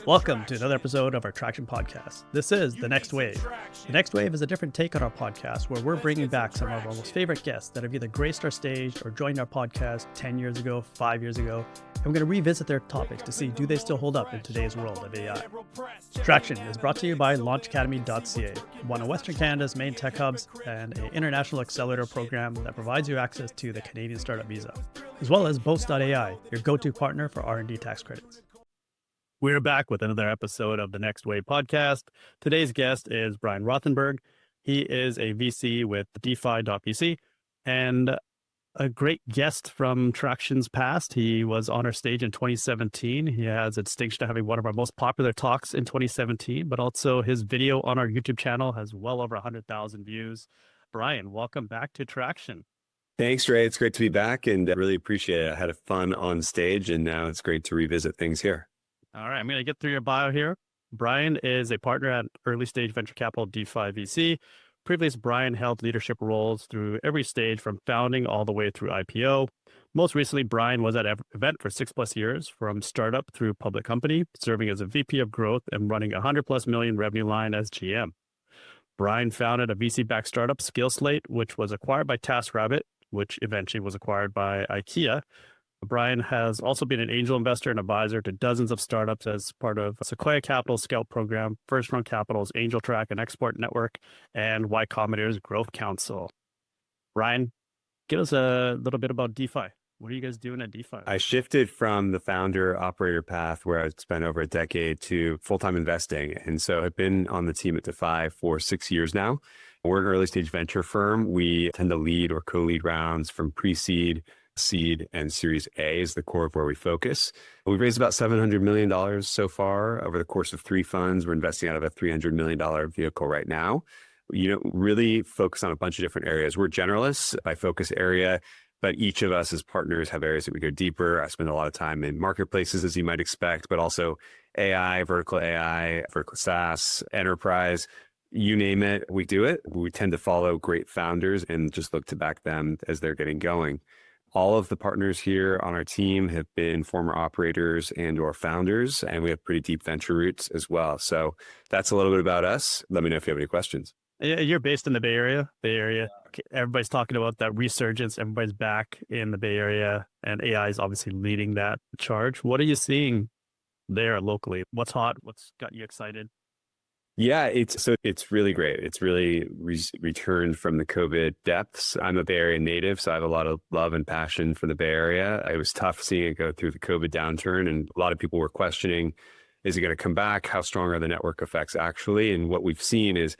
Welcome to another episode of our Traction podcast. This is The Next Wave. The Next Wave is a different take on our podcast where we're bringing back some of our most favorite guests that have either graced our stage or joined our podcast 10 years ago, 5 years ago, and we're going to revisit their topics to see do they still hold up in today's world of AI. Traction is brought to you by launchacademy.ca, one of Western Canada's main tech hubs and an international accelerator program that provides you access to the Canadian Startup Visa, as well as Boast.ai, your go-to partner for R&D tax credits. We're back with another episode of the Next Wave podcast. Today's guest is Brian Rothenberg. He is a VC with Defy.vc and a great guest from Traction's past. He was on our stage in 2017. He has a distinction of having one of our most popular talks in 2017, but also his video on our YouTube channel has well over 100,000 views. Brian, welcome back to Traction. Thanks, Ray. It's great to be back and I really appreciate it. I had fun on stage and now it's great to revisit things here. All right, I'm going to get through your bio here. Brian is a partner at early stage venture capital Defy.vc. Previously, Brian held leadership roles through every stage from founding all the way through IPO. Most recently, Brian was at Event for 6+ years, from startup through public company, serving as a VP of growth and running a $100+ million revenue line as GM. Brian founded a VC-backed startup, SkillSlate, which was acquired by TaskRabbit, which eventually was acquired by IKEA. Brian has also been an angel investor and advisor to dozens of startups as part of Sequoia Capital's Scout program, First Round Capital's Angel Track and Export Network, and Y Combinator's Growth Council. Brian, give us a little bit about DeFi. What are you guys doing at DeFi? I shifted from the founder operator path where I spent over a decade to full-time investing. And so I've been on the team at Defy for 6 years now. We're an early stage venture firm. We tend to lead or co-lead rounds from pre-seed, seed, and Series A is the core of where we focus. We've raised about $700 million so far over the course of 3 funds. We're investing out of a $300 million vehicle right now. Really focus on a bunch of different areas. We're generalists by focus area, but each of us as partners have areas that we go deeper. I spend a lot of time in marketplaces, as you might expect, but also AI, vertical SaaS, enterprise. You name it, we do it. We tend to follow great founders and just look to back them as they're getting going. All of the partners here on our team have been former operators and or founders, and we have pretty deep venture roots as well. So that's a little bit about us. Let me know if you have any questions. You're based in the Bay Area. Okay, everybody's talking about that resurgence. Everybody's back in the Bay Area, and AI is obviously leading that charge. What are you seeing there locally? What's hot? What's got you excited? Yeah, it's really great. It's really returned from the COVID depths. I'm a Bay Area native, so I have a lot of love and passion for the Bay Area. It was tough seeing it go through the COVID downturn, and a lot of people were questioning, is it going to come back? How strong are the network effects actually? And what we've seen is,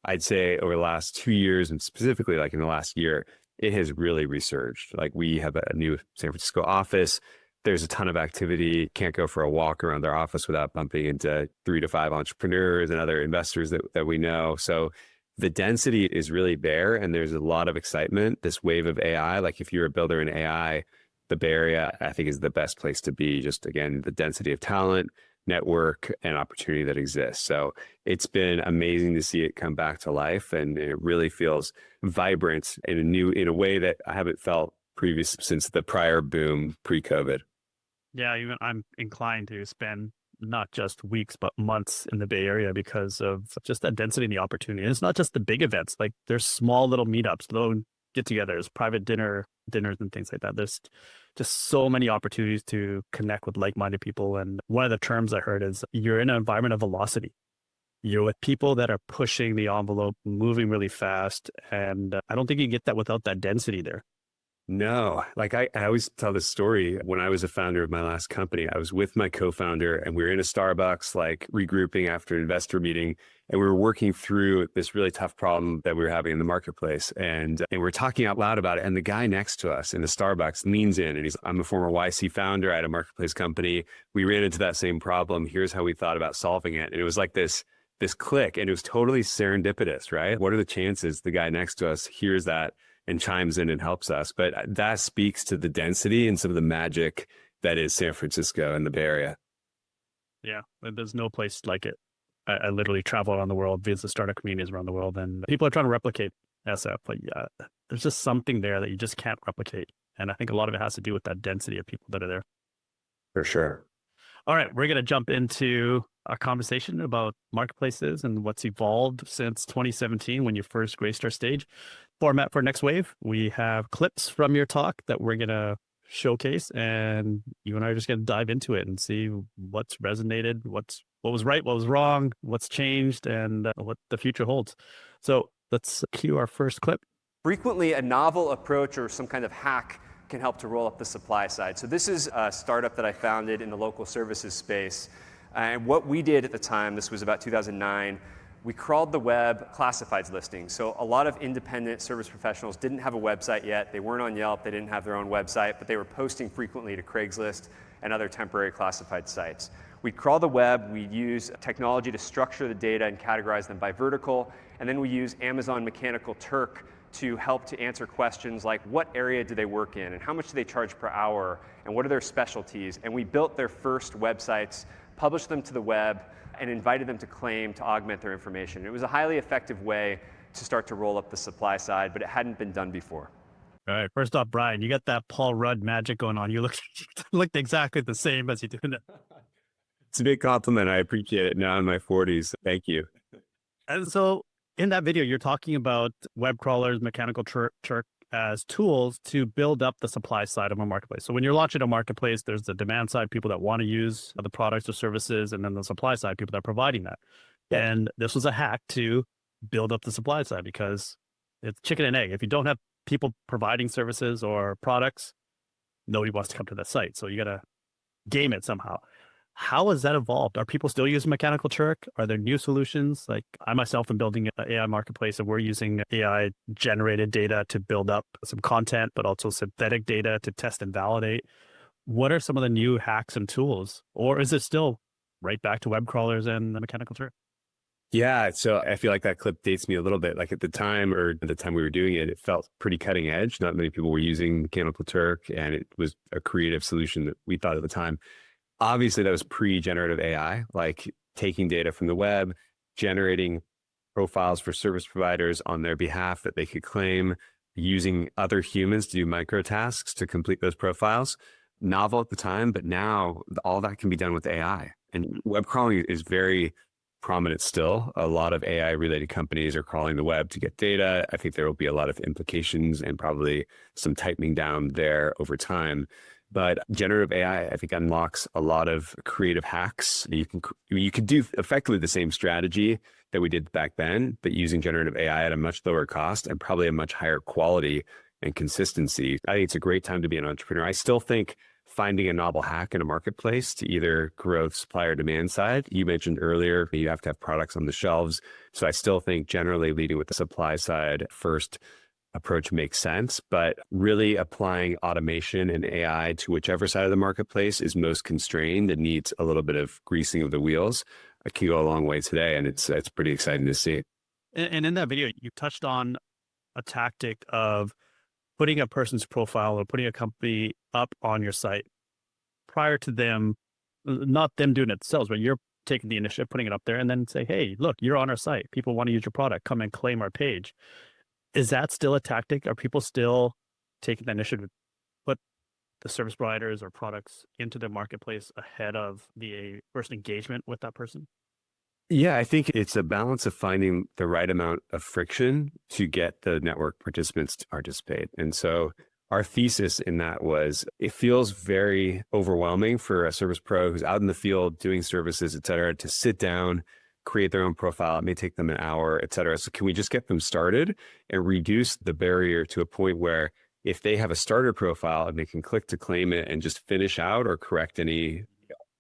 I'd say over the last 2 years, and specifically like in the last year, it has really resurged. Like we have a new San Francisco office. There's a ton of activity. Can't go for a walk around their office without bumping into 3 to 5 entrepreneurs and other investors that we know. So the density is really there and there's a lot of excitement. This wave of AI, like if you're a builder in AI, the Bay Area, I think is the best place to be. Just again, the density of talent, network, and opportunity that exists. So it's been amazing to see it come back to life and it really feels vibrant in a way that I haven't felt previous since the prior boom pre-COVID. Yeah, even I'm inclined to spend not just weeks, but months in the Bay Area because of just that density and the opportunity. And it's not just the big events, like there's small little meetups, little get-togethers, private dinners and things like that. There's just so many opportunities to connect with like-minded people. And one of the terms I heard is you're in an environment of velocity. You're with people that are pushing the envelope, moving really fast. And I don't think you get that without that density there. No, like I always tell this story. When I was a founder of my last company, I was with my co-founder and we were in a Starbucks, like regrouping after an investor meeting. And we were working through this really tough problem that we were having in the marketplace. And we're talking out loud about it. And the guy next to us in the Starbucks leans in and I'm a former YC founder. I had a marketplace company. We ran into that same problem. Here's how we thought about solving it. And it was like this click and it was totally serendipitous, right? What are the chances the guy next to us hears that and chimes in and helps us? But that speaks to the density and some of the magic that is San Francisco and the Bay Area. Yeah, there's no place like it. I literally travel around the world, visit startup communities around the world, and people are trying to replicate SF. But yeah, there's just something there that you just can't replicate. And I think a lot of it has to do with that density of people that are there. For sure. All right, we're going to jump into a conversation about marketplaces and what's evolved since 2017 when you first graced our stage. Format for Next Wave, we have clips from your talk that we're going to showcase, and you and I are just going to dive into it and see what's resonated, what was right, what was wrong, what's changed, and what the future holds. So let's cue our first clip. Frequently, a novel approach or some kind of hack can help to roll up the supply side. So this is a startup that I founded in the local services space. And what we did at the time, this was about 2009, we crawled the web classifieds listings. So a lot of independent service professionals didn't have a website yet. They weren't on Yelp. They didn't have their own website, but they were posting frequently to Craigslist and other temporary classified sites. We'd crawl the web. We'd use technology to structure the data and categorize them by vertical. And then we use Amazon Mechanical Turk to help to answer questions like what area do they work in and how much do they charge per hour and what are their specialties. And we built their first websites, published them to the web, and invited them to claim to augment their information. It was a highly effective way to start to roll up the supply side, but it hadn't been done before. All right, first off, Brian, you got that Paul Rudd magic going on. You looked exactly the same as you do now. It's a big compliment. I appreciate it now in my 40s. Thank you. And so in that video, you're talking about web crawlers, Mechanical Turk as tools to build up the supply side of a marketplace. So when you're launching a marketplace, there's the demand side, people that want to use the products or services, and then the supply side, people that are providing that. And this was a hack to build up the supply side because it's chicken and egg. If you don't have people providing services or products, nobody wants to come to that site. So you got to game it somehow. How has that evolved? Are people still using Mechanical Turk? Are there new solutions? Like I myself am building an AI marketplace and we're using AI generated data to build up some content, but also synthetic data to test and validate. What are some of the new hacks and tools? Or is it still right back to web crawlers and the Mechanical Turk? Yeah, so I feel like that clip dates me a little bit. Like at the time we were doing it, it felt pretty cutting edge. Not many people were using Mechanical Turk, and it was a creative solution that we thought at the time. Obviously, that was pre-generative AI, like taking data from the web, generating profiles for service providers on their behalf that they could claim, using other humans to do micro tasks to complete those profiles. Novel at the time, but now all that can be done with AI. And web crawling is very prominent still. A lot of AI related companies are crawling the web to get data. I think there will be a lot of implications and probably some tightening down there over time. But generative AI, I think, unlocks a lot of creative hacks. You can do effectively the same strategy that we did back then, but using generative AI at a much lower cost and probably a much higher quality and consistency. I think it's a great time to be an entrepreneur. I still think finding a novel hack in a marketplace to either grow supply or demand side. You mentioned earlier, you have to have products on the shelves. So I still think generally leading with the supply side first approach makes sense, but really applying automation and AI to whichever side of the marketplace is most constrained and needs a little bit of greasing of the wheels, I can go a long way today. And it's pretty exciting to see. And in that video, you touched on a tactic of putting a person's profile or putting a company up on your site prior to them, not them doing it themselves, but you're taking the initiative, putting it up there and then say, hey, look, you're on our site. People want to use your product. Come and claim our page. Is that still a tactic? Are people still taking the initiative to put the service providers or products into their marketplace ahead of the first engagement with that person? Yeah, I think it's a balance of finding the right amount of friction to get the network participants to participate. And so our thesis in that was it feels very overwhelming for a service pro who's out in the field doing services, et cetera, to sit down, create their own profile. It may take them an hour, et cetera. So can we just get them started and reduce the barrier to a point where if they have a starter profile and they can click to claim it and just finish out or correct any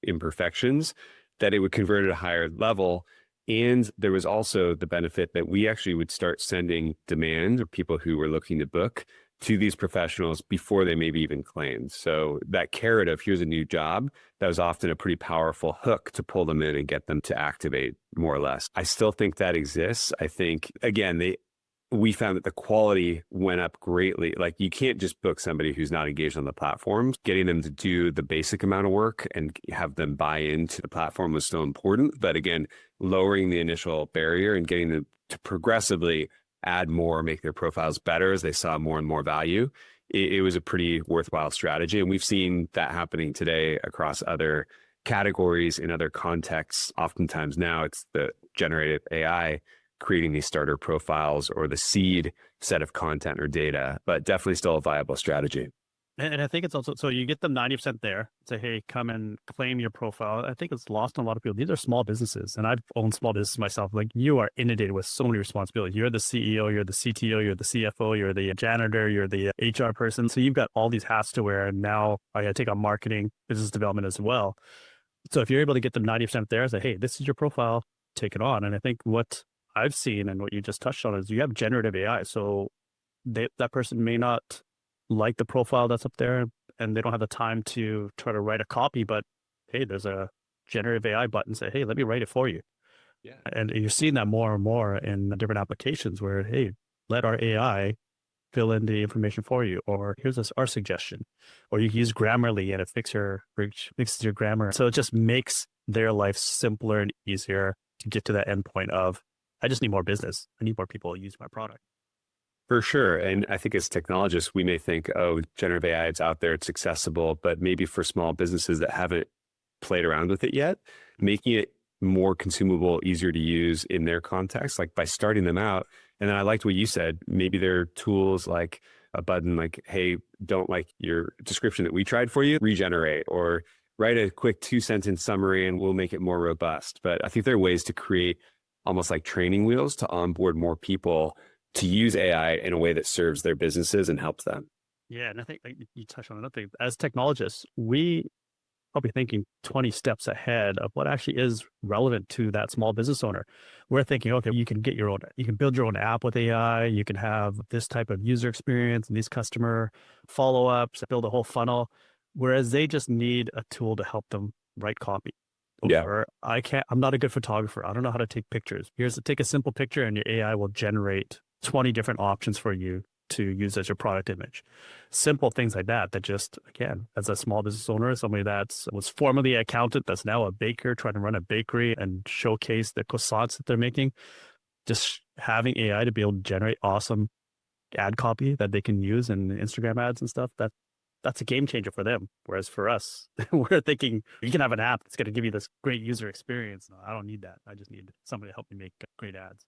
imperfections, that it would convert at a higher level. And there was also the benefit that we actually would start sending demand or people who were looking to book to these professionals before they maybe even claimed. So that carrot of here's a new job, that was often a pretty powerful hook to pull them in and get them to activate more or less. I still think that exists. I think, again, we found that the quality went up greatly. Like you can't just book somebody who's not engaged on the platform. Getting them to do the basic amount of work and have them buy into the platform was still important. But again, lowering the initial barrier and getting them to progressively add more, make their profiles better as they saw more and more value. It was a pretty worthwhile strategy. And we've seen that happening today across other categories in other contexts. Oftentimes now it's the generative AI creating these starter profiles or the seed set of content or data, but definitely still a viable strategy. And I think it's also, so you get them 90% there, say, hey, come and claim your profile. I think it's lost on a lot of people. These are small businesses, and I've owned small businesses myself. Like, you are inundated with so many responsibilities. You're the CEO, you're the CTO, you're the CFO, you're the janitor, you're the HR person. So you've got all these hats to wear. And now I got to take on marketing, business development as well. So if you're able to get them 90% there, say, hey, this is your profile, take it on. And I think what I've seen and what you just touched on is you have generative AI. So that person may not like the profile that's up there, and they don't have the time to try to write a copy, but hey, there's a generative AI button, say, hey, let me write it for you. Yeah. And you're seeing that more and more in different applications where, hey, let our AI fill in the information for you, or here's our suggestion, or you can use Grammarly and it fixes your grammar. So it just makes their life simpler and easier to get to that endpoint of, I just need more business. I need more people to use my product. For sure. And I think as technologists, we may think, oh, generative AI, it's out there, it's accessible, but maybe for small businesses that haven't played around with it yet, making it more consumable, easier to use in their context, like by starting them out. And then I liked what you said, maybe there are tools like a button like, hey, don't like your description that we tried for you, regenerate, or write a quick 2-sentence summary and we'll make it more robust. But I think there are ways to create almost like training wheels to onboard more people to use AI in a way that serves their businesses and helps them. Yeah. And I think you touched on another thing. As technologists, we probably thinking 20 steps ahead of what actually is relevant to that small business owner. We're thinking, okay, you can build your own app with AI. You can have this type of user experience and these customer follow-ups, build a whole funnel. Whereas they just need a tool to help them write copy. Or I'm not a good photographer. I don't know how to take pictures. Take a simple picture and your AI will generate 20 different options for you to use as your product image. Simple things like that just, again, as a small business owner, somebody that was formerly an accountant, that's now a baker trying to run a bakery and showcase the croissants that they're making, just having AI to be able to generate awesome ad copy that they can use in Instagram ads and stuff, that's a game changer for them. Whereas for us, we're thinking you can have an app that's going to give you this great user experience. No, I don't need that. I just need somebody to help me make great ads.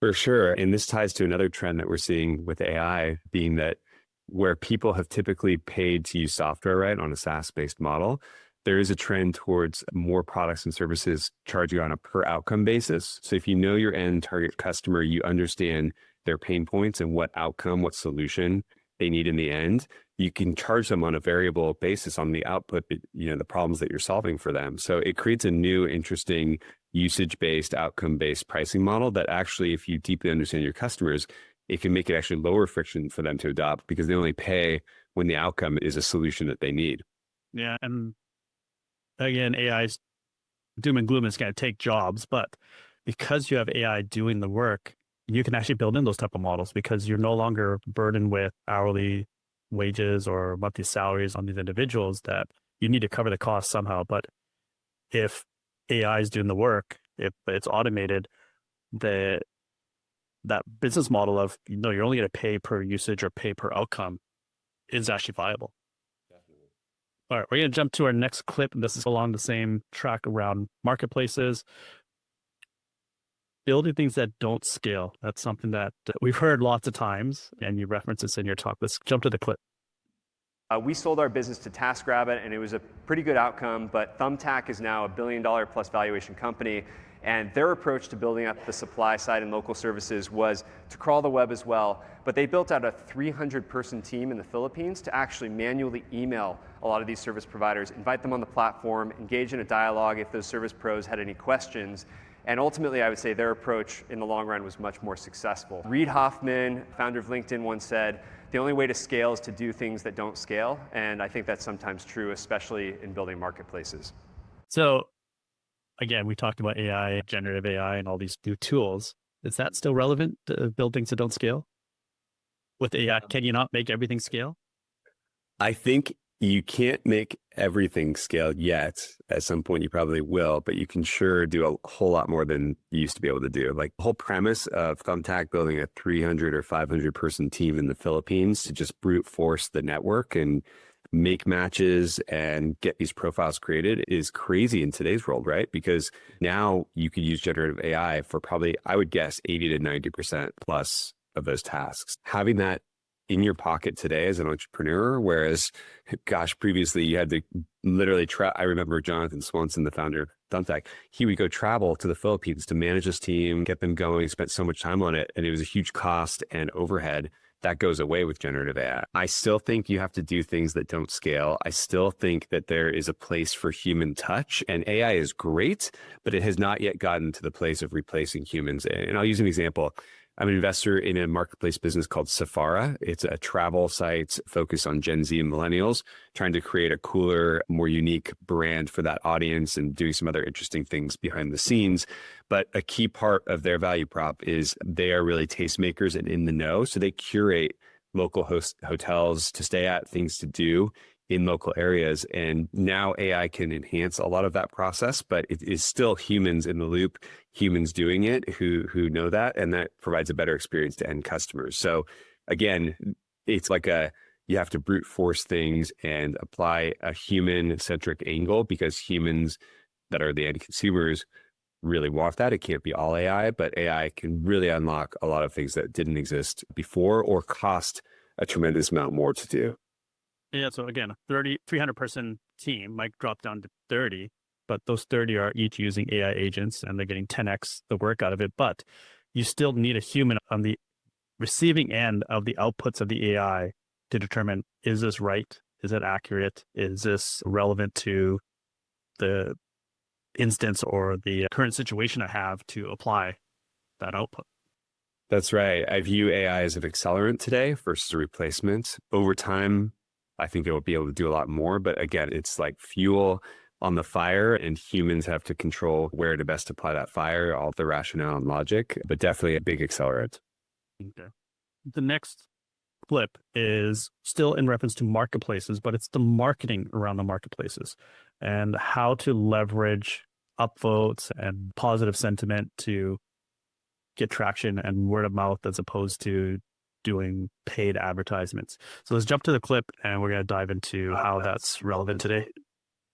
For sure. And this ties to another trend that we're seeing with AI, being that where people have typically paid to use software, right, on a SaaS-based model, there is a trend towards more products and services charging on a per outcome basis. So if you know your end target customer, you understand their pain points and what outcome, what solution they need in the end, you can charge them on a variable basis on the output, the problems that you're solving for them. So it creates a new, interesting usage-based, outcome-based pricing model that actually, if you deeply understand your customers, it can make it actually lower friction for them to adopt because they only pay when the outcome is a solution that they need. Yeah. And again, AI's doom and gloom is going to take jobs, but because you have AI doing the work, you can actually build in those type of models because you're no longer burdened with hourly wages or monthly salaries on these individuals that you need to cover the cost somehow. But if AI is doing the work, if it's automated, that business model of, you're only going to pay per usage or pay per outcome is actually viable. Definitely. All right, we're going to jump to our next clip. And this is along the same track around marketplaces. Building things that don't scale. That's something that we've heard lots of times, and you reference this in your talk. Let's jump to the clip. We sold our business to TaskRabbit, and it was a pretty good outcome, but Thumbtack is now $1 billion plus valuation company, and their approach to building up the supply side and local services was to crawl the web as well, but they built out a 300-person team in the Philippines to actually manually email a lot of these service providers, invite them on the platform, engage in a dialogue if those service pros had any questions. And ultimately, I would say their approach in the long run was much more successful. Reid Hoffman, founder of LinkedIn, once said, the only way to scale is to do things that don't scale. And I think that's sometimes true, especially in building marketplaces. So again, we talked about AI, generative AI, and all these new tools. Is that still relevant to build things that don't scale? With AI, can you not make everything scale? I think you can't make everything scale yet. At some point, you probably will, but you can sure do a whole lot more than you used to be able to do. Like the whole premise of Thumbtack building a 300 or 500 person team in the Philippines to just brute force the network and make matches and get these profiles created is crazy in today's world, right? Because now you could use generative AI for probably, I would guess, 80 to 90% plus of those tasks. Having that in your pocket today as an entrepreneur, whereas, gosh, previously you had to literally I remember Jonathan Swanson, the founder of Thumbtack, he would go travel to the Philippines to manage his team, get them going, spent so much time on it, and it was a huge cost and overhead. That goes away with generative AI. I still think you have to do things that don't scale. I still think that there is a place for human touch, and AI is great, but it has not yet gotten to the place of replacing humans. And I'll use an example. I'm an investor in a marketplace business called Safara. It's a travel site focused on Gen Z and millennials, trying to create a cooler, more unique brand for that audience and doing some other interesting things behind the scenes. But a key part of their value prop is they are really tastemakers and in the know. So they curate local hotels to stay at, things to do in local areas. And now AI can enhance a lot of that process, but it is still humans in the loop, humans doing it who know that, and that provides a better experience to end customers. So again, it's like you have to brute force things and apply a human centric angle, because humans that are the end consumers really want that. It can't be all AI, but AI can really unlock a lot of things that didn't exist before or cost a tremendous amount more to do. Yeah, so again, 300 person team might drop down to 30, but those 30 are each using AI agents and they're getting 10x the work out of it. But you still need a human on the receiving end of the outputs of the AI to determine, is this right? Is it accurate? Is this relevant to the instance or the current situation I have to apply that output? That's right. I view AI as an accelerant today versus a replacement. Over time, I think it will be able to do a lot more. But again, it's like fuel on the fire, and humans have to control where to best apply that fire, all the rationale and logic, but definitely a big accelerant. Okay. The next clip is still in reference to marketplaces, but it's the marketing around the marketplaces and how to leverage upvotes and positive sentiment to get traction and word of mouth as opposed to doing paid advertisements. So let's jump to the clip and we're going to dive into how that's relevant today.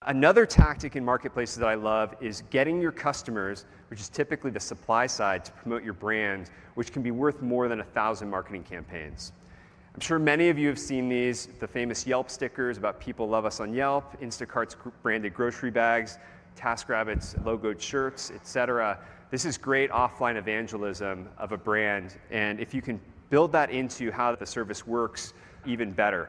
Another tactic in marketplaces that I love is getting your customers, which is typically the supply side, to promote your brand, which can be worth more than 1,000 marketing campaigns. I'm sure many of you have seen these, the famous Yelp stickers about people love us on Yelp, Instacart's branded grocery bags, TaskRabbit's logoed shirts, etc. This is great offline evangelism of a brand, and if you can build that into how the service works, even better.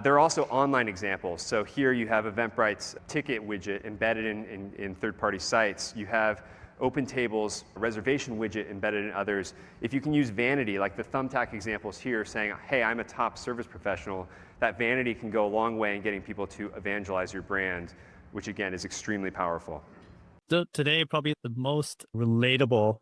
There are also online examples. So here you have Eventbrite's ticket widget embedded in third-party sites. You have OpenTable's reservation widget embedded in others. If you can use vanity, like the Thumbtack examples here, saying, hey, I'm a top service professional, that vanity can go a long way in getting people to evangelize your brand, which again is extremely powerful. So today, probably the most relatable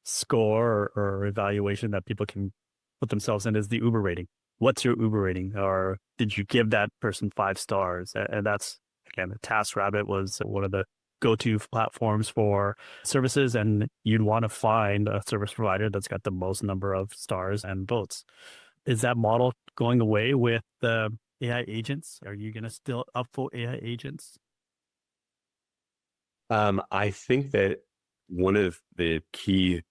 score or evaluation that people can put themselves in is the Uber rating. What's your Uber rating? Or did you give that person 5 stars? And that's, again, TaskRabbit was one of the go-to platforms for services, and you'd want to find a service provider that's got the most number of stars and votes. Is that model going away with the AI agents? Are you going to still upvote AI agents? I think that one of the key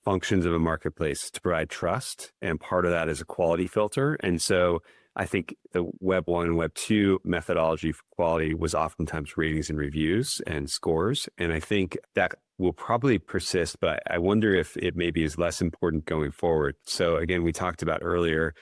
functions of a marketplace is to provide trust, and part of that is a quality filter. And so I think the Web 1 and Web 2 methodology for quality was oftentimes ratings and reviews and scores. And I think that will probably persist, but I wonder if it maybe is less important going forward. So again, we talked about earlier,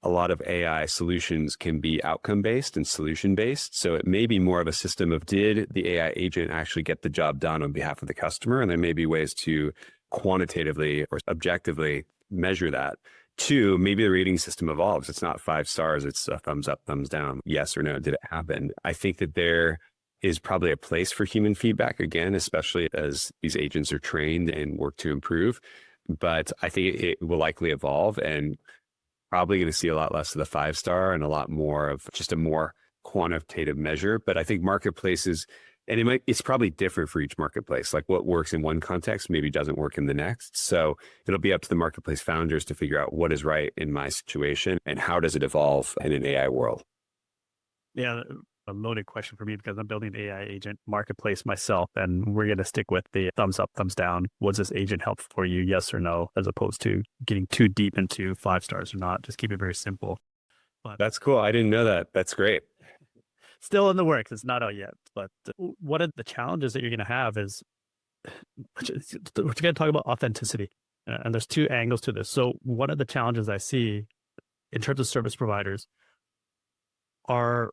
a lot of AI solutions can be outcome-based and solution-based. So it may be more of a system of, did the AI agent actually get the job done on behalf of the customer? And there may be ways to quantitatively or objectively measure that. 2, maybe the rating system evolves. It's not 5 stars. It's a thumbs up, thumbs down. Yes or no, did it happen? I think that there is probably a place for human feedback, again, especially as these agents are trained and work to improve. But I think it will likely evolve, and probably going to see a lot less of the 5-star and a lot more of just a more quantitative measure. But I think marketplaces, and it's probably different for each marketplace. Like what works in one context maybe doesn't work in the next. So it'll be up to the marketplace founders to figure out what is right in my situation and how does it evolve in an AI world. Yeah, a loaded question for me because I'm building an AI agent marketplace myself, and we're going to stick with the thumbs up, thumbs down. Was this agent helpful for you? Yes or no, as opposed to getting too deep into 5 stars or not. Just keep it very simple. But That's cool. I didn't know that. That's great. still in the works. It's not out yet. But one of the challenges that you're going to have is we're going to talk about authenticity. And there's 2 angles to this. So one of the challenges I see in terms of service providers are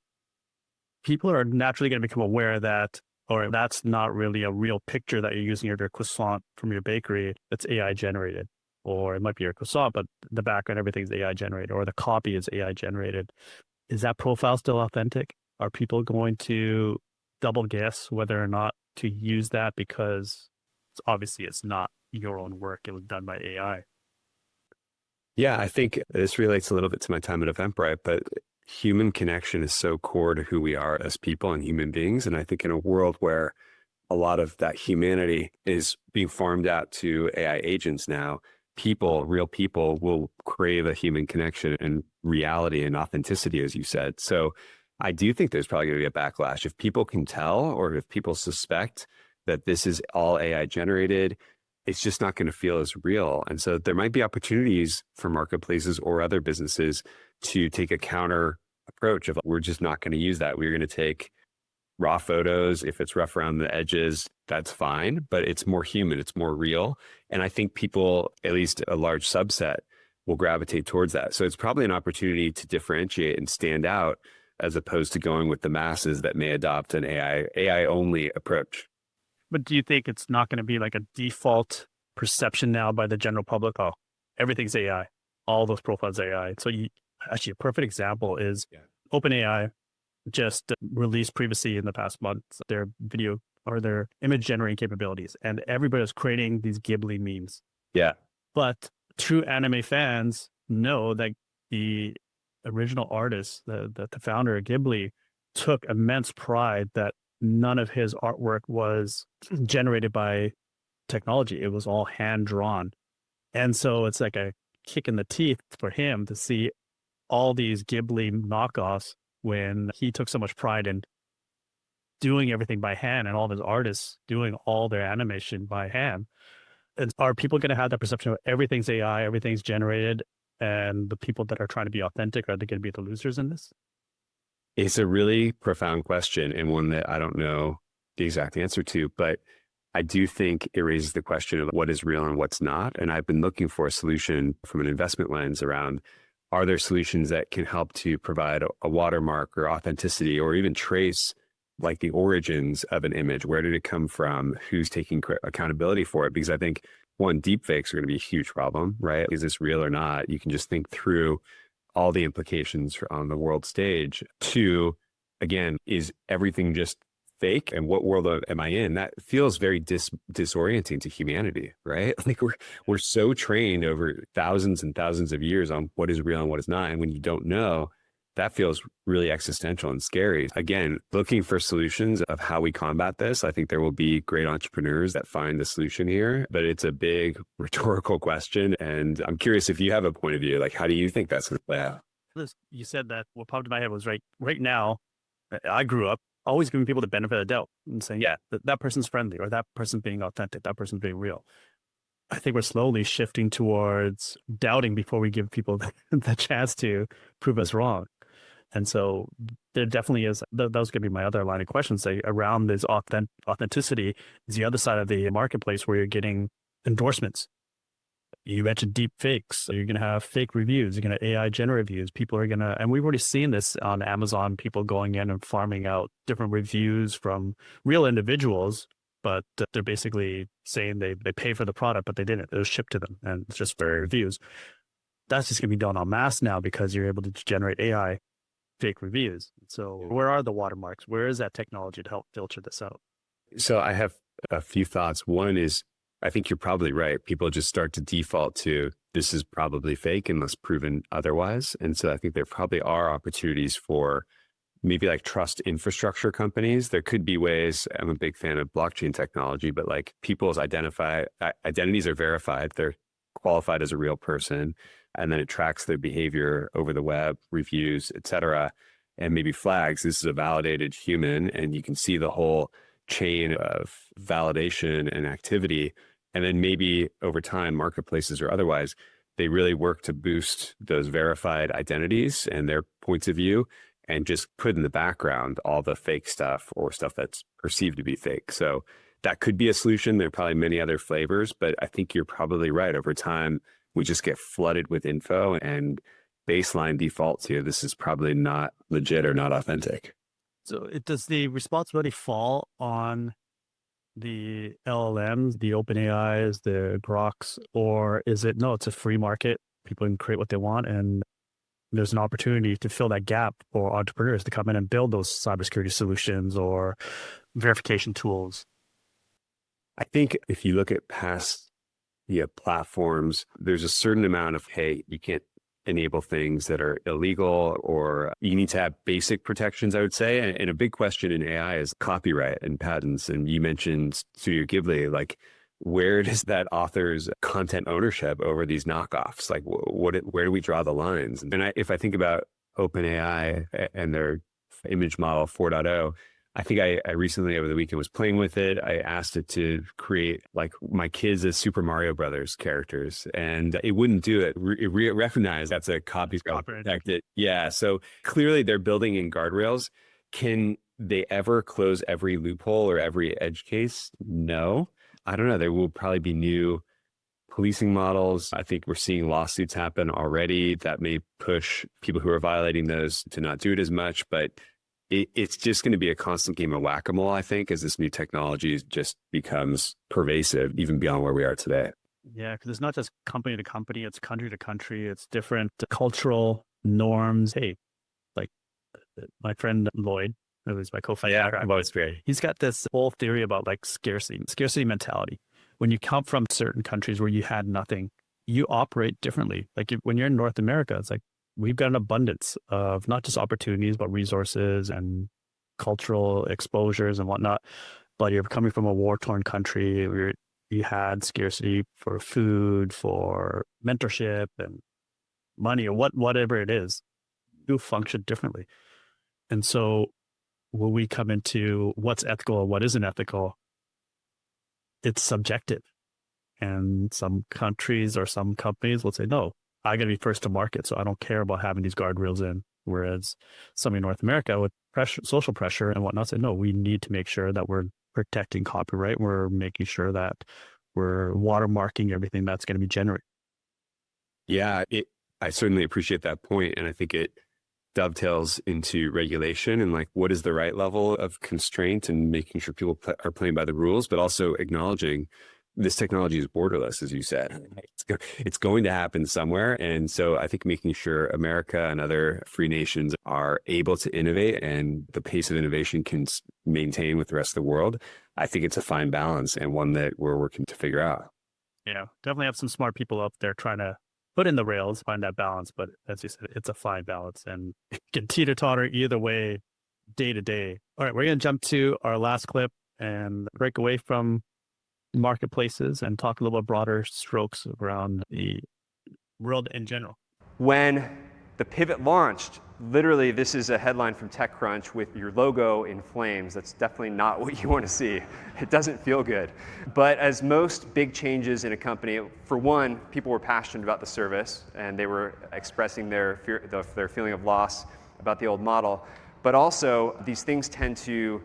people are naturally going to become aware that, or that's not really a real picture that you're using of your croissant from your bakery. It's AI generated, or it might be your croissant, but the background, everything's AI generated, or the copy is AI generated. Is that profile still authentic? Are people going to double guess whether or not to use that because obviously it's not your own work. It was done by AI. Yeah, I think this relates a little bit to my time at Eventbrite, but human connection is so core to who we are as people and human beings. And I think in a world where a lot of that humanity is being farmed out to AI agents now, real people will crave a human connection and reality and authenticity, as you said. So I do think there's probably going to be a backlash. If people can tell, or if people suspect that this is all AI generated, it's just not going to feel as real. And so there might be opportunities for marketplaces or other businesses to take a counter approach of, we're just not going to use that. We're going to take raw photos. If it's rough around the edges, that's fine, but it's more human, it's more real. And I think people, at least a large subset, will gravitate towards that. So it's probably an opportunity to differentiate and stand out, as opposed to going with the masses that may adopt an AI only approach. But do you think it's not going to be like a default perception now by the general public? Oh, everything's AI. All those profiles are AI. So actually, a perfect example is OpenAI just released previously in the past month their video or their image generating capabilities, and everybody is creating these Ghibli memes. Yeah. But true anime fans know that the original artist, the founder of Ghibli, took immense pride that none of his artwork was generated by technology. It was all hand drawn. And so it's like a kick in the teeth for him to see all these Ghibli knockoffs when he took so much pride in doing everything by hand, and all of his artists doing all their animation by hand. And are people going to have that perception of everything's AI, everything's generated, and the people that are trying to be authentic, are they going to be the losers in this? It's a really profound question, and one that I don't know the exact answer to, but I do think it raises the question of what is real and what's not. And I've been looking for a solution from an investment lens around, are there solutions that can help to provide a watermark or authenticity, or even trace like the origins of an image? Where did it come from? Who's taking accountability for it? Because I think, one, deepfakes are going to be a huge problem, right? Is this real or not? You can just think through all the implications on the world stage. 2, again, is everything just fake? And what world am I in? That feels very disorienting to humanity, right? Like we're so trained over thousands and thousands of years on what is real and what is not. And when you don't know, that feels really existential and scary. Again, looking for solutions of how we combat this. I think there will be great entrepreneurs that find the solution here, but it's a big rhetorical question. And I'm curious if you have a point of view, like, how do you think that's going to play out? You said that what popped in my head was right now, I grew up always giving people the benefit of the doubt and saying, yeah, that person's friendly, or that person's being authentic, that person's being real. I think we're slowly shifting towards doubting before we give people the chance to prove us wrong. And so there definitely is, that was going to be my other line of questions, say, around this authenticity is the other side of the marketplace where you're getting endorsements. You mentioned deep fakes. So you're going to have fake reviews. You're going to AI generate reviews. People are going to, and we've already seen this on Amazon, people going in and farming out different reviews from real individuals, but they're basically saying they pay for the product, but they didn't. It was shipped to them, and it's just for reviews. That's just going to be done en masse now because you're able to generate AI fake reviews. So where are the watermarks? Where is that technology to help filter this out? So I have a few thoughts. One is, I think you're probably right. People just start to default to, this is probably fake unless proven otherwise. And so I think there probably are opportunities for maybe like trust infrastructure companies. There could be ways, I'm a big fan of blockchain technology, but like people's identities are verified. They're qualified as a real person. And then it tracks their behavior over the web, reviews, et cetera. and maybe flags this is a validated human, and you can see the whole chain of validation and activity. And then maybe over time, marketplaces or otherwise, they really work to boost those verified identities and their points of view, and just put in the background all the fake stuff or stuff that's perceived to be fake. So that could be a solution. There are probably many other flavors, but I think you're probably right. Over time, we just get flooded with info, and baseline defaults here. This is probably not legit or not authentic. So does the responsibility fall on the LLMs, the OpenAIs, the Groks, or is it, no, it's a free market. People can create what they want, and there's an opportunity to fill that gap for entrepreneurs to come in and build those cybersecurity solutions or verification tools? I think if you look at past platforms, there's a certain amount of, hey, you can't enable things that are illegal, or you need to have basic protections, I would say. And a big question in AI is copyright and patents. And you mentioned Studio Ghibli, like, where does that author's content ownership over these knockoffs? Like, where do we draw the lines? And if I think about OpenAI and their image model 4.0, I think I recently over the weekend was playing with it. I asked it to create like my kids as Super Mario Brothers characters, and it wouldn't do it. It recognized that's a copyright protected. Yeah. So clearly they're building in guardrails. Can they ever close every loophole or every edge case? No. I don't know. There will probably be new policing models. I think we're seeing lawsuits happen already that may push people who are violating those to not do it as much, but it's just going to be a constant game of whack-a-mole, I think, as this new technology just becomes pervasive, even beyond where we are today. Yeah, because it's not just company to company, it's country to country, it's different cultural norms. Hey, like my friend Lloyd, who's my co-founder. Yeah, I'm always great. He's got this whole theory about like scarcity mentality. When you come from certain countries where you had nothing, you operate differently. Like when you're in North America, it's like, we've got an abundance of not just opportunities, but resources and cultural exposures and whatnot. But you're coming from a war-torn country where you had scarcity for food, for mentorship and money, or whatever it is. You function differently. And so when we come into what's ethical and what isn't ethical, it's subjective. And some countries or some companies will say, no, I got to be first to market, so I don't care about having these guardrails in. Whereas some in North America with pressure, social pressure and whatnot, say, no, we need to make sure that we're protecting copyright. We're making sure that we're watermarking everything that's going to be generated. Yeah, I certainly appreciate that point. And I think it dovetails into regulation and like, what is the right level of constraint and making sure people are playing by the rules, but also acknowledging this technology is borderless, as you said. It's going to happen somewhere. And so I think making sure America and other free nations are able to innovate and the pace of innovation can maintain with the rest of the world, I think it's a fine balance and one that we're working to figure out. Yeah, definitely have some smart people up there trying to put in the rails, find that balance. But as you said, it's a fine balance and it can teeter-totter either way, day to day. All right, we're going to jump to our last clip and break away from marketplaces and talk a little bit broader strokes around the world in general. When the pivot launched, literally this is a headline from TechCrunch with your logo in flames. That's definitely not what you want to see. It doesn't feel good. But as most big changes in a company, for one, people were passionate about the service and they were expressing their feeling of loss about the old model. But also these things tend to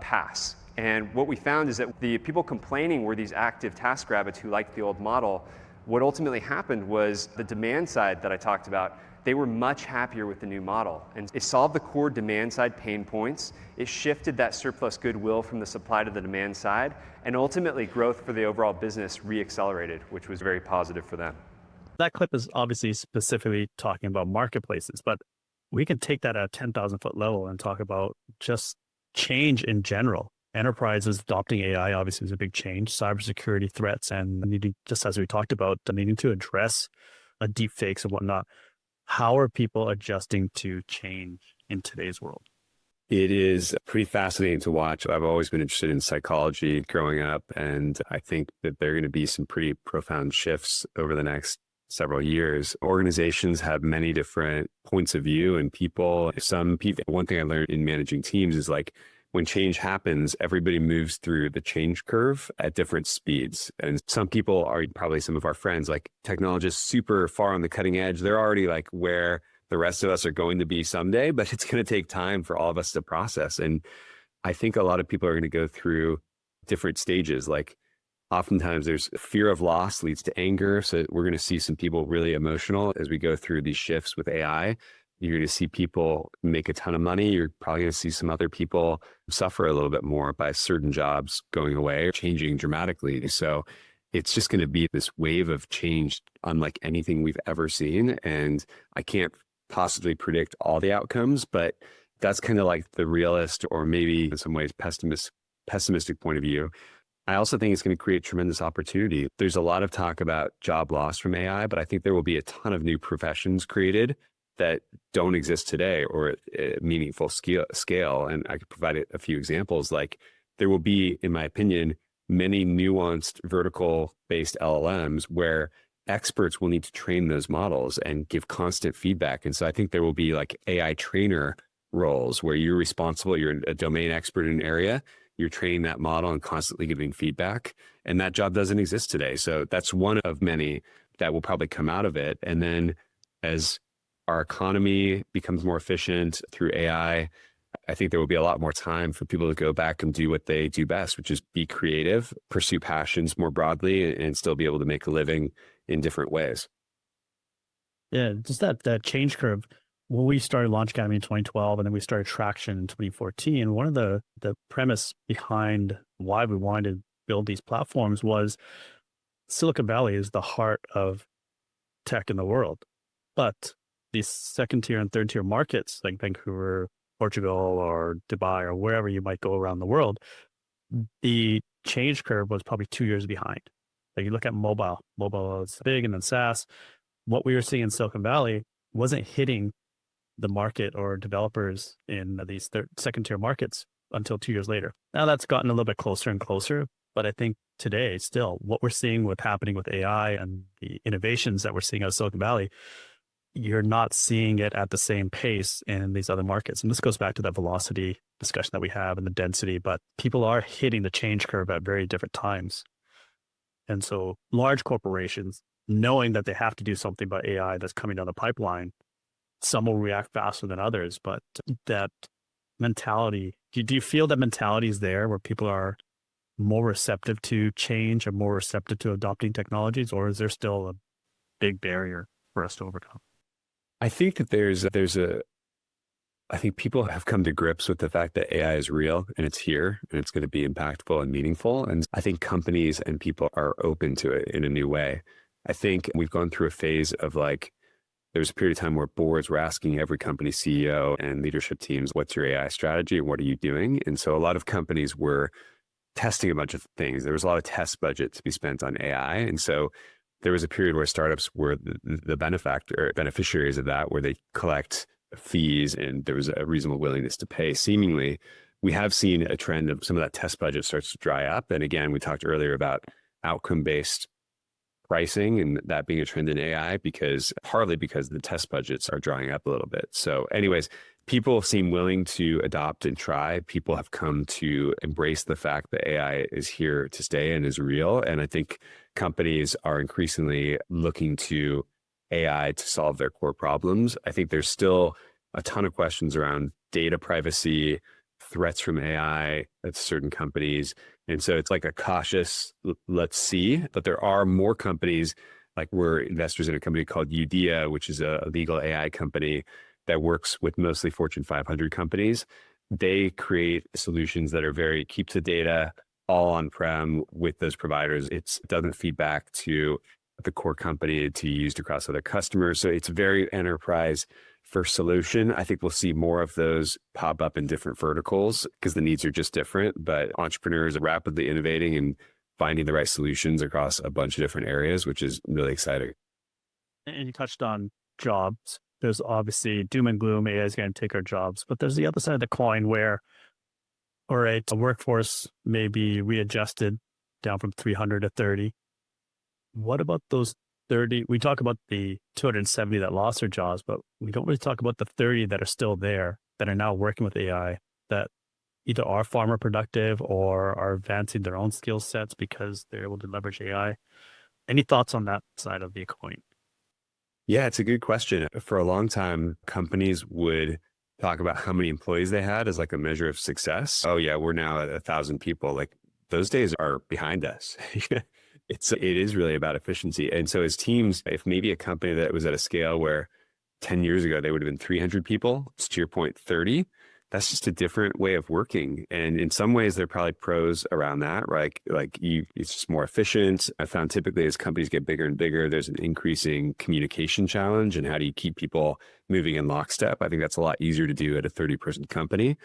pass. And what we found is that the people complaining were these active task rabbits who liked the old model. What ultimately happened was the demand side that I talked about, they were much happier with the new model. And it solved the core demand side pain points. It shifted that surplus goodwill from the supply to the demand side. And ultimately growth for the overall business re-accelerated, which was very positive for them. That clip is obviously specifically talking about marketplaces, but we can take that at a 10,000 foot level and talk about just change in general. Enterprises adopting AI obviously is a big change. Cybersecurity threats and needing, just as we talked about, needing to address deep fakes and whatnot. How are people adjusting to change in today's world? It is pretty fascinating to watch. I've always been interested in psychology growing up, and I think that there are going to be some pretty profound shifts over the next several years. Organizations have many different points of view and people. One thing I learned in managing teams is like when change happens, everybody moves through the change curve at different speeds. And some people are probably some of our friends, like technologists super far on the cutting edge. They're already like where the rest of us are going to be someday, but it's going to take time for all of us to process. And I think a lot of people are going to go through different stages. Like oftentimes there's fear of loss leads to anger. So we're going to see some people really emotional as we go through these shifts with AI. You're going to see people make a ton of money. You're probably going to see some other people suffer a little bit more by certain jobs going away or changing dramatically. So it's just going to be this wave of change unlike anything we've ever seen. And I can't possibly predict all the outcomes, but that's kind of like the realist or maybe in some ways pessimistic point of view. I also think it's going to create tremendous opportunity. There's a lot of talk about job loss from AI, but I think there will be a ton of new professions created that don't exist today or at a meaningful scale. And I could provide a few examples. Like there will be, in my opinion, many nuanced vertical-based LLMs where experts will need to train those models and give constant feedback. And so I think there will be like AI trainer roles where you're responsible, you're a domain expert in an area, you're training that model and constantly giving feedback. And that job doesn't exist today. So that's one of many that will probably come out of it. And then as our economy becomes more efficient through AI, I think there will be a lot more time for people to go back and do what they do best, which is be creative, pursue passions more broadly, and still be able to make a living in different ways. Yeah, just that change curve. When we started Launch Academy in 2012, and then we started Traction in 2014, one of the premise behind why we wanted to build these platforms was Silicon Valley is the heart of tech in the world. But these second tier and third tier markets like Vancouver, Portugal, or Dubai, or wherever you might go around the world, the change curve was probably 2 years behind. Like you look at mobile is big, and then SaaS. What we were seeing in Silicon Valley wasn't hitting the market or developers in these second tier markets until 2 years later. Now that's gotten a little bit closer and closer, but I think today still what we're seeing happening with AI and the innovations that we're seeing out of Silicon Valley, you're not seeing it at the same pace in these other markets. And this goes back to that velocity discussion that we have and the density, but people are hitting the change curve at very different times. And so large corporations, knowing that they have to do something about AI that's coming down the pipeline, some will react faster than others, but that mentality, do you feel that mentality is there where people are more receptive to change or more receptive to adopting technologies, or is there still a big barrier for us to overcome? I think that I think people have come to grips with the fact that AI is real and it's here and it's going to be impactful and meaningful. And I think companies and people are open to it in a new way. I think we've gone through a phase of like, there was a period of time where boards were asking every company CEO and leadership teams, what's your AI strategy and what are you doing? And so a lot of companies were testing a bunch of things. There was a lot of test budget to be spent on AI. And so there was a period where startups were the beneficiaries of that, where they collect fees and there was a reasonable willingness to pay. Seemingly, we have seen a trend of some of that test budget starts to dry up. And again, we talked earlier about outcome-based pricing and that being a trend in AI partly because the test budgets are drying up a little bit. So anyways, people seem willing to adopt and try. People have come to embrace the fact that AI is here to stay and is real. And I think companies are increasingly looking to AI to solve their core problems. I think there's still a ton of questions around data privacy, threats from AI at certain companies. And so it's like a cautious, let's see, but there are more companies, like we're investors in a company called Udea, which is a legal AI company that works with mostly Fortune 500 companies. They create solutions that are keeps the data all on-prem with those providers. It doesn't feed back to the core company to be used across other customers. So it's very enterprise first solution. I think we'll see more of those pop up in different verticals because the needs are just different, but entrepreneurs are rapidly innovating and finding the right solutions across a bunch of different areas, which is really exciting. And you touched on jobs. There's obviously doom and gloom, AI is going to take our jobs, but there's the other side of the coin where, all right, a workforce may be readjusted down from 300 to 30. What about those 30, we talk about the 270 that lost their jobs, but we don't really talk about the 30 that are still there, that are now working with AI, that either are far more productive or are advancing their own skill sets because they're able to leverage AI. Any thoughts on that side of the coin? Yeah, it's a good question. For a long time, companies would talk about how many employees they had as like a measure of success. Oh yeah, we're now at 1,000 people. Like those days are behind us. It is really about efficiency. And so as teams, if maybe a company that was at a scale where 10 years ago, they would have been 300 people, it's to your point, 30, that's just a different way of working. And in some ways, there are probably pros around that, right? It's just more efficient. I found typically as companies get bigger and bigger, there's an increasing communication challenge. And how do you keep people moving in lockstep? I think that's a lot easier to do at a 30-person company.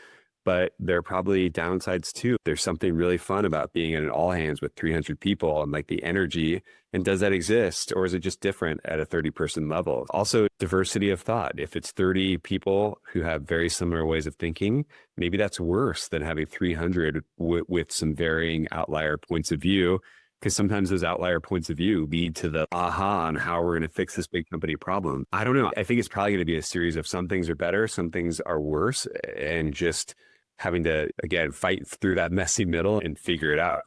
But there are probably downsides too. There's something really fun about being in an all hands with 300 people and like the energy. And does that exist? Or is it just different at a 30-person level? Also, diversity of thought. If it's 30 people who have very similar ways of thinking, maybe that's worse than having 300 with some varying outlier points of view. Because sometimes those outlier points of view lead to the aha on how we're going to fix this big company problem. I don't know. I think it's probably going to be a series of some things are better, some things are worse, and just having to, again, fight through that messy middle and figure it out.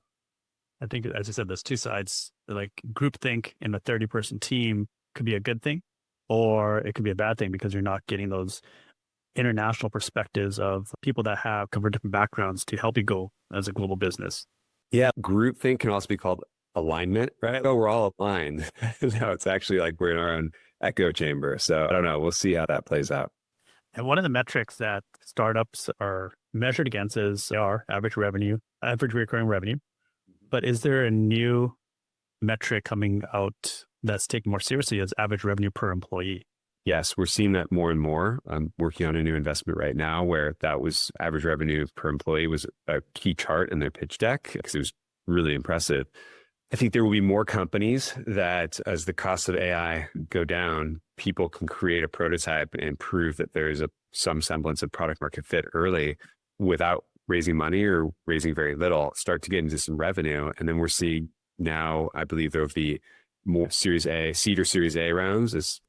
I think, as I said, there's two sides. Like groupthink in a 30-person team could be a good thing, or it could be a bad thing because you're not getting those international perspectives of people that have covered different backgrounds to help you go as a global business. Yeah, groupthink can also be called alignment, right? Oh, we're all aligned. No, it's actually like we're in our own echo chamber. So I don't know. We'll see how that plays out. And one of the metrics that startups are measured against is our average revenue, average recurring revenue. But is there a new metric coming out that's taken more seriously as average revenue per employee? Yes, we're seeing that more and more. I'm working on a new investment right now where that was average revenue per employee was a key chart in their pitch deck because it was really impressive. I think there will be more companies that as the costs of AI go down, people can create a prototype and prove that there is some semblance of product market fit early without raising money or raising very little, start to get into some revenue. And then we're seeing now, I believe there will be more Series A, seed or Series A rounds. It's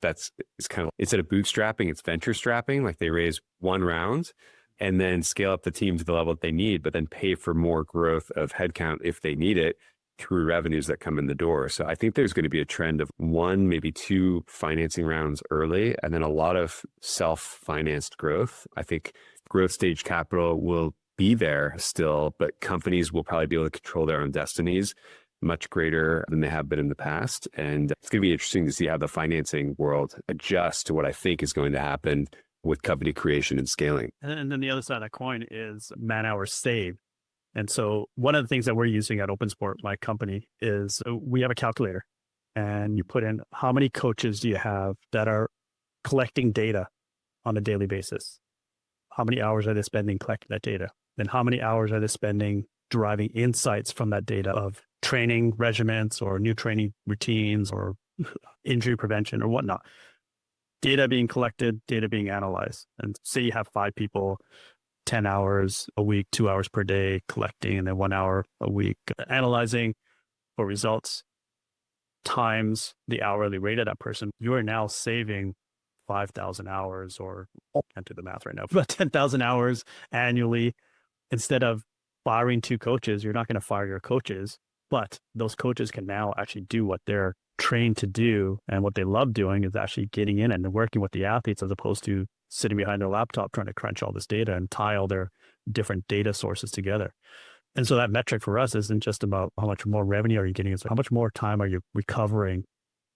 kind of, instead of bootstrapping, it's venture strapping. Like they raise one round and then scale up the team to the level that they need, but then pay for more growth of headcount if they need it through revenues that come in the door. So I think there's going to be a trend of one, maybe two financing rounds early, and then a lot of self-financed growth. I think growth stage capital will be there still, but companies will probably be able to control their own destinies much greater than they have been in the past. And it's going to be interesting to see how the financing world adjusts to what I think is going to happen with company creation and scaling. And then the other side of that coin is man hours saved. And so one of the things that we're using at OpenSport, my company, is we have a calculator and you put in how many coaches do you have that are collecting data on a daily basis? How many hours are they spending collecting that data? Then how many hours are they spending deriving insights from that data of training regimens or new training routines or injury prevention or whatnot? Data being collected, data being analyzed. And say you have 5 people, 10 hours a week, 2 hours per day collecting, and then 1 hour a week analyzing for results times the hourly rate of that person. You are now saving 5,000 hours, or I can't do the math right now, but 10,000 hours annually. Instead of firing 2 coaches, you're not going to fire your coaches, but those coaches can now actually do what they're trained to do. And what they love doing is actually getting in and working with the athletes as opposed to sitting behind their laptop trying to crunch all this data and tie all their different data sources together. And so that metric for us isn't just about how much more revenue are you getting, it's how much more time are you recovering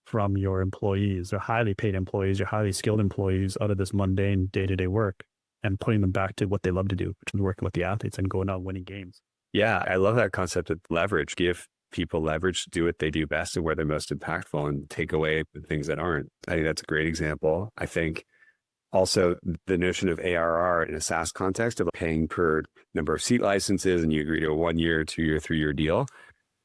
from your employees, their highly paid employees, your highly skilled employees out of this mundane day-to-day work and putting them back to what they love to do, which is working with the athletes and going out and winning games. Yeah, I love that concept of leverage. Give people leverage to do what they do best and where they're most impactful and take away the things that aren't. I think that's a great example. I think also the notion of ARR in a SaaS context of paying per number of seat licenses and you agree to a 1 year, 2 year, 3 year deal,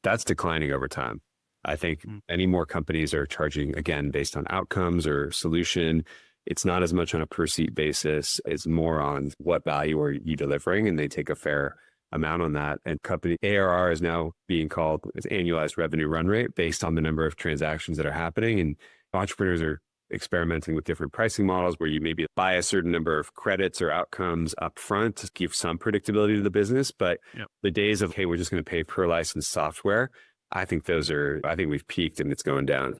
that's declining over time. I think many more companies are charging, again, based on outcomes or solution. It's not as much on a per seat basis. It's more on what value are you delivering, and they take a fair amount on that. And company ARR is now being called as annualized revenue run rate based on the number of transactions that are happening. And entrepreneurs are experimenting with different pricing models where you maybe buy a certain number of credits or outcomes up front to give some predictability to the business. But the days of, hey, we're just going to pay per license software, I think we've peaked and it's going down.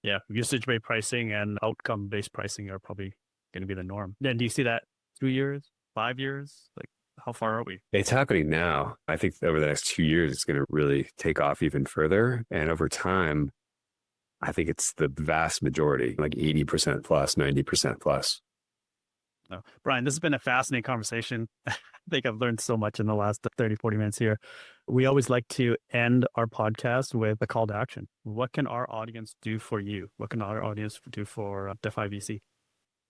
Yeah. Usage-based pricing and outcome-based pricing are probably going to be the norm. Then do you see that 2 years, 5 years? Like, how far are we? It's happening now. I think over the next 2 years, it's going to really take off even further. And over time, I think it's the vast majority, like 80% plus, 90% plus. No. Brian, this has been a fascinating conversation. I think I've learned so much in the last 30, 40 minutes here. We always like to end our podcast with a call to action. What can our audience do for you? What can our audience do for Defy.vc?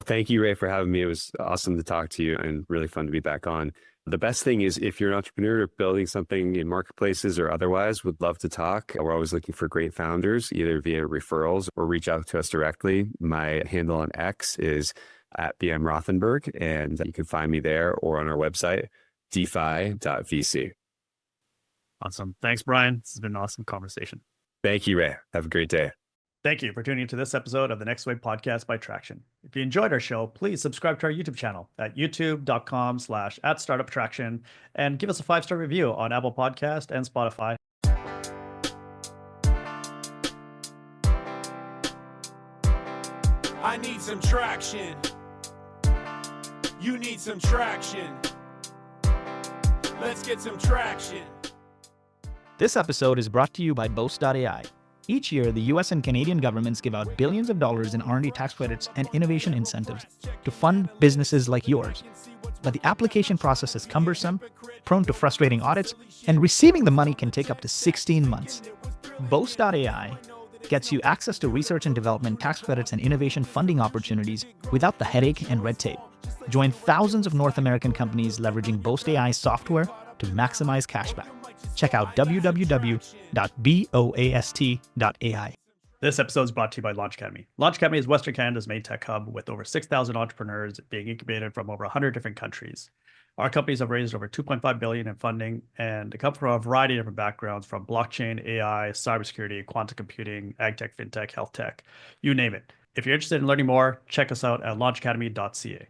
Thank you, Ray, for having me. It was awesome to talk to you and really fun to be back on. The best thing is if you're an entrepreneur building something in marketplaces or otherwise, would love to talk. We're always looking for great founders, either via referrals or reach out to us directly. My handle on X is @Brian Rothenberg, and you can find me there or on our website, Defy.vc. Awesome. Thanks, Brian. This has been an awesome conversation. Thank you, Ray. Have a great day. Thank you for tuning into this episode of the Next Wave podcast by Traction. If you enjoyed our show, please subscribe to our YouTube channel at youtube.com/@startuptraction and give us a 5-star review on Apple Podcast and Spotify. I need some traction. You need some traction. Let's get some traction. This episode is brought to you by Boast.ai. Each year, the US and Canadian governments give out billions of dollars in R&D tax credits and innovation incentives to fund businesses like yours. But the application process is cumbersome, prone to frustrating audits, and receiving the money can take up to 16 months. Boast.ai gets you access to research and development tax credits and innovation funding opportunities without the headache and red tape. Join thousands of North American companies leveraging Boast.ai software to maximize cashback. Check out www.boast.ai. This episode is brought to you by Launch Academy. Launch Academy is Western Canada's main tech hub with over 6,000 entrepreneurs being incubated from over 100 different countries. Our companies have raised over $2.5 billion in funding and they come from a variety of different backgrounds from blockchain, AI, cybersecurity, quantum computing, agtech, fintech, health tech, you name it. If you're interested in learning more, check us out at launchacademy.ca.